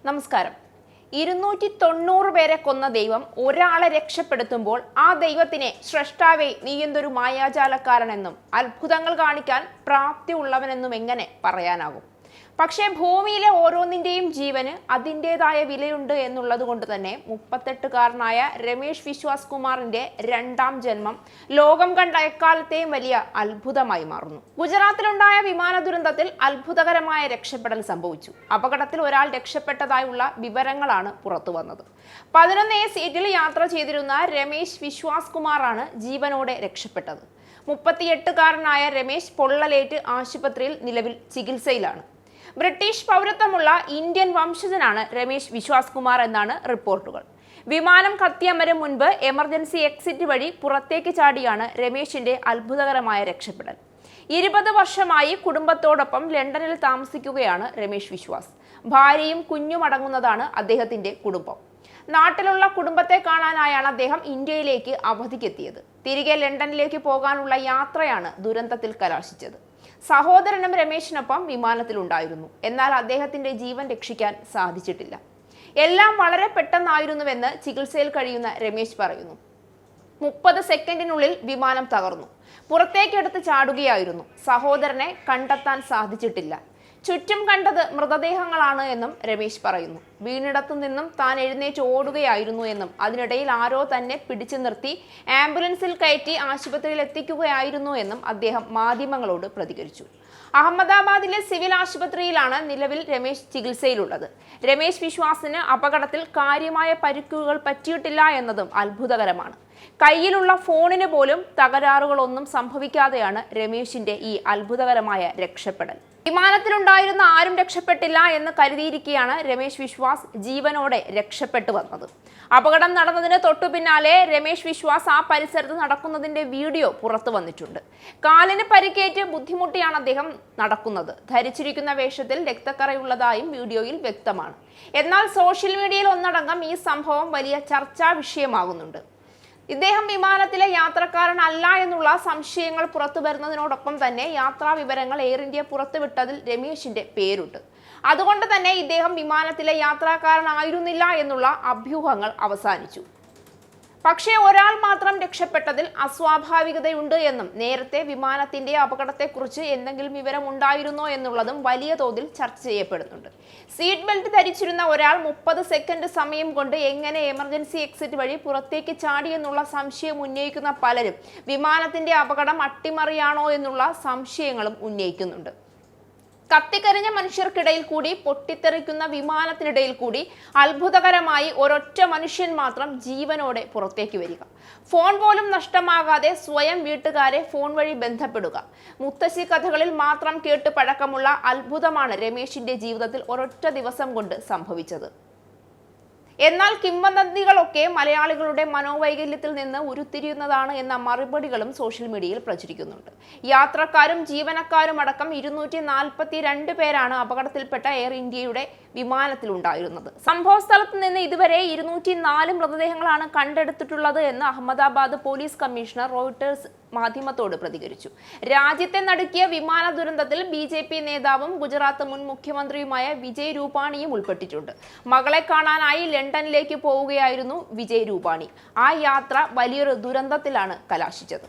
നമസ്കാരം. 290 പേരെ കൊന്ന ദൈവം ഒരാളെ രക്ഷപ്പെടുത്തുമ്പോൾ ആ ദൈവത്തിനെ സ്രഷ്ടാവേ നീ എന്തൊരു മായാജാലക്കാരനെന്നും അത്ഭുതങ്ങൾ കാണിക്കാൻ പ്രാപ്തിയുള്ളവനെന്നും എങ്ങനെ പറയാനാകും? പക്ഷേ ഭൂമിയിലെ ഓരോന്നിന്റെയും ജീവന് അതിൻ്റെതായ വിലയുണ്ട് എന്നുള്ളത് കൊണ്ട് തന്നെ 38-കാരനായ രമേഷ് വിശ്വാസ് കുമാറിന്റെ രണ്ടാം ജന്മം ലോകം കണ്ട എക്കാലത്തെയും വലിയ അത്ഭുതമായി മാറുന്നു. ഗുജറാത്തിലുണ്ടായ വിമാന ദുരന്തത്തിൽ അത്ഭുതകരമായ രക്ഷപ്പെടൽ സംഭവിച്ചു. അപകടത്തിൽ ഒരാൾ രക്ഷപ്പെട്ടതായുള്ള വിവരങ്ങളാണ് പുറത്തുവന്നത്. 11A സീറ്റിൽ യാത്ര ചെയ്തിരുന്ന രമേഷ് വിശ്വാസ് കുമാറാണ് ജീവനോടെ രക്ഷപ്പെട്ടത്. 38-കാരനായ രമേഷ് പൊള്ളലേറ്റ് ആശുപത്രിയിൽ നിലവിൽ ചികിത്സയിലാണ്. ബ്രിട്ടീഷ് പൗരത്വമുള്ള ഇന്ത്യൻ വംശജനാണ് രമേഷ് വിശ്വാസ് കുമാർ എന്നാണ് റിപ്പോർട്ടുകൾ. വിമാനം കത്തിയമരും മുൻപ് എമർജൻസി എക്സിറ്റ് വഴി പുറത്തേക്ക് ചാടിയാണ് രമേഷിന്റെ അത്ഭുതകരമായ രക്ഷപ്പെടൽ. 20 വർഷമായി കുടുംബത്തോടൊപ്പം ലണ്ടനിൽ താമസിക്കുകയാണ് രമേഷ് വിശ്വാസ്. ഭാര്യയും കുഞ്ഞും അടങ്ങുന്നതാണ് അദ്ദേഹത്തിന്റെ കുടുംബം. നാട്ടിലുള്ള കുടുംബത്തെ കാണാനായാണ് അദ്ദേഹം ഇന്ത്യയിലേക്ക് അവധിക്കെത്തിയത്. തിരികെ ലണ്ടനിലേക്ക് പോകാനുള്ള യാത്രയാണ് ദുരന്തത്തിൽ കലാശിച്ചത്. സഹോദരനും രമേശിനൊപ്പം വിമാനത്തിലുണ്ടായിരുന്നു. എന്നാൽ അദ്ദേഹത്തിന്റെ ജീവൻ രക്ഷിക്കാൻ സാധിച്ചിട്ടില്ല. എല്ലാം വളരെ പെട്ടെന്നായിരുന്നുവെന്ന് ചികിത്സയിൽ കഴിയുന്ന രമേശ് പറയുന്നു. 30 സെക്കൻഡിനുള്ളിൽ വിമാനം തകർന്നു. പുറത്തേക്കെടുത്ത് ചാടുകയായിരുന്നു. സഹോദരനെ കണ്ടെത്താൻ സാധിച്ചിട്ടില്ല. ചുറ്റും കണ്ടത് മൃതദേഹങ്ങളാണ് എന്നും രമേശ് പറയുന്നു. വീണിടത്തു നിന്നും താൻ എഴുന്നേറ്റ് ഓടുകയായിരുന്നു എന്നും അതിനിടയിൽ ആരോ തന്നെ പിടിച്ചു നിർത്തി ആംബുലൻസിൽ കയറ്റി ആശുപത്രിയിൽ എത്തിക്കുകയായിരുന്നു എന്നും അദ്ദേഹം മാധ്യമങ്ങളോട് പ്രതികരിച്ചു. അഹമ്മദാബാദിലെ സിവിൽ ആശുപത്രിയിലാണ് നിലവിൽ രമേശ് ചികിത്സയിലുള്ളത്. രമേശ് വിശ്വാസിന് അപകടത്തിൽ കാര്യമായ പരിക്കുകൾ പറ്റിയിട്ടില്ല എന്നതും അത്ഭുതകരമാണ്. കയ്യിലുള്ള ഫോണിന് പോലും തകരാറുകളൊന്നും സംഭവിക്കാതെയാണ് രമേശിന്റെ ഈ അത്ഭുതകരമായ രക്ഷപ്പെടൽ. വിമാനത്തിലുണ്ടായിരുന്ന ആരും രക്ഷപ്പെട്ടില്ല എന്ന് കരുതിയിരിക്കെയാണ് രമേഷ് വിശ്വാസ് ജീവനോടെ രക്ഷപ്പെട്ടു വന്നത്. അപകടം നടന്നതിന് തൊട്ടു പിന്നാലെ രമേഷ് വിശ്വാസ് ആ പരിസരത്ത് നടക്കുന്നതിന്റെ വീഡിയോ പുറത്തു വന്നിട്ടുണ്ട്. കാലിന് പരിക്കേറ്റ് ബുദ്ധിമുട്ടിയാണ് അദ്ദേഹം നടക്കുന്നത്. ധരിച്ചിരിക്കുന്ന വേഷത്തിൽ രക്തക്കറയുള്ളതായും വീഡിയോയിൽ വ്യക്തമാണ്. എന്നാൽ സോഷ്യൽ മീഡിയയിൽ ഒന്നടങ്കം ഈ സംഭവം വലിയ ചർച്ചാ വിഷയമാകുന്നുണ്ട്. ഇദ്ദേഹം വിമാനത്തിലെ യാത്രക്കാരനല്ല എന്നുള്ള സംശയങ്ങൾ പുറത്തു വരുന്നതിനോടൊപ്പം തന്നെ യാത്രാ വിവരങ്ങൾ എയർ ഇന്ത്യ പുറത്തുവിട്ടതിൽ രമേശിന്റെ പേരുണ്ട്. അതുകൊണ്ട് തന്നെ ഇദ്ദേഹം വിമാനത്തിലെ യാത്രക്കാരനായിരുന്നില്ല എന്നുള്ള അഭ്യൂഹങ്ങൾ അവസാനിച്ചു. പക്ഷേ ഒരാൾ മാത്രം രക്ഷപ്പെട്ടതിൽ അസ്വാഭാവികതയുണ്ട് എന്നും നേരത്തെ വിമാനത്തിന്റെ അപകടത്തെക്കുറിച്ച് എന്തെങ്കിലും വിവരം ഉണ്ടായിരുന്നോ എന്നുള്ളതും വലിയ തോതിൽ ചർച്ച ചെയ്യപ്പെടുന്നുണ്ട്. സീറ്റ് ബെൽറ്റ് ധരിച്ചിരുന്ന ഒരാൾ 30 സെക്കൻഡ് സമയം കൊണ്ട് എങ്ങനെ എമർജൻസി എക്സിറ്റ് വഴി പുറത്തേക്ക് ചാടിയെന്നുള്ള സംശയം ഉന്നയിക്കുന്ന പലരും വിമാനത്തിന്റെ അപകടം അട്ടിമറിയാണോ എന്നുള്ള സംശയങ്ങളും ഉന്നയിക്കുന്നുണ്ട്. കത്തിക്കരിഞ്ഞ മനുഷ്യർക്കിടയിൽ കൂടി പൊട്ടിത്തെറിക്കുന്ന വിമാനത്തിനിടയിൽ കൂടി അത്ഭുതകരമായി ഒരൊറ്റ മനുഷ്യൻ മാത്രം ജീവനോടെ പുറത്തേക്ക് വരിക, ഫോൺ പോലും നഷ്ടമാകാതെ സ്വയം വീട്ടുകാരെ ഫോൺ വഴി ബന്ധപ്പെടുക, മുത്തശ്ശി കഥകളിൽ മാത്രം കേട്ട് പഴക്കമുള്ള അത്ഭുതമാണ് രമേശിന്റെ ജീവിതത്തിൽ ഒരൊറ്റ ദിവസം കൊണ്ട് സംഭവിച്ചത്. എന്നാൽ കിംവദന്തികളൊക്കെ മലയാളികളുടെ മനോവൈകല്യത്തിൽ നിന്ന് ഉരുത്തിരിയുന്നതാണ് എന്ന മറുപടികളും സോഷ്യൽ മീഡിയയിൽ പ്രചരിക്കുന്നുണ്ട്. യാത്രക്കാരും ജീവനക്കാരും അടക്കം 242 പേരാണ് അപകടത്തിൽപ്പെട്ട എയർ ഇന്ത്യയുടെ വിമാനത്തിലുണ്ടായിരുന്നത്. സംഭവ സ്ഥലത്ത് നിന്ന് ഇതുവരെ 204 മൃതദേഹങ്ങളാണ് കണ്ടെടുത്തിട്ടുള്ളത് എന്ന് അഹമ്മദാബാദ് പോലീസ് കമ്മീഷണർ റോയിട്ടേഴ്സ് മാധ്യമത്തോട് പ്രതികരിച്ചു. രാജ്യത്തെ നടുക്കിയ വിമാന ദുരന്തത്തിൽ BJP നേതാവും ഗുജറാത്ത് മുൻ മുഖ്യമന്ത്രിയുമായ വിജയ് രൂപാണിയും ഉൾപ്പെട്ടിട്ടുണ്ട്. മകളെ കാണാനായി ലണ്ടനിലേക്ക് പോവുകയായിരുന്നു വിജയ് രൂപാണി. ആ യാത്ര വലിയൊരു ദുരന്തത്തിലാണ് കലാശിച്ചത്.